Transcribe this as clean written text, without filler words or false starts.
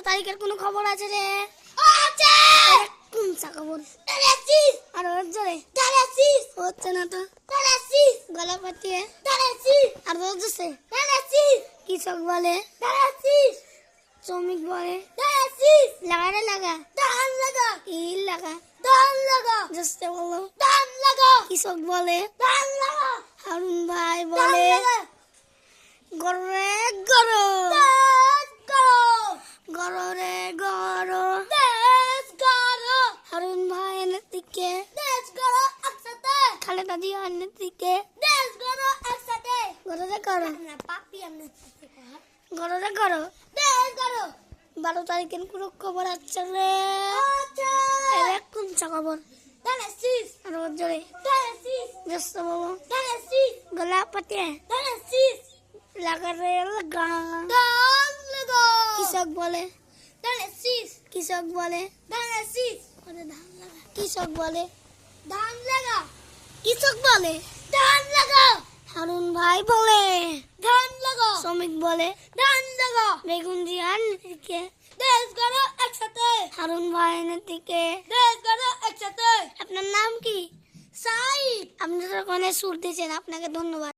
তারিখের কোনো খবর আছে রে? আছে। কোন চা খবর? তারাসিস আর ওর জোরে তারাসিস হচ্ছে না তো। তারাসিস গলা পাতিয়ে তারাসিস আর রোজ জোসে তারাসিস কৃষক বলে, তারাসিস শ্রমিক বলে তারাসিস লাগা রে লাগা, ধান লাগা ইল লাগা, ধান লাগা জোসে বলো ধান লাগা কৃষক বলে, ধান লাগা হারুন ভাই ধান বলে লাগা গরো রে গরো, দেশ করো গরো রে গরো। দেশ করো হারুন ভাই এনের দিকে, দেশ করো একসাথে খালেদা জিয়া এনের দিকে দেশ করো একসাথে গরো রে গরো, না পাপি আমি গরো রে গরো। দেশ করো 12 তারিখের কোনো খবর আছে রে? আছে এর কোন চা খবর? তারাসিস আর ওর জোরে তারাসিস জোসে বলো তারাসিস গলা পাতিয়ে তারাসিস লাগা রে লাগা। ধান লাগা কৃষক বলে, তারাসিস কৃষক বলে তারাসিস ওরে ধান লাগা, কৃষক বলে, ধান লাগা কৃষক বলে ধান লাগা হারুন ভাই বলে, ধান লাগা শ্রমিক বলে ধান লাগা বেগুন জিয়ার দিকে, দেশ করো একসাথে হারুন ভাইয়ের দিকে। দেশ করো একসাথে আপনার নাম কি? সাইদ আপনি তো ওখানে সুর দিয়েছেন, আপনাকে ধন্যবাদ।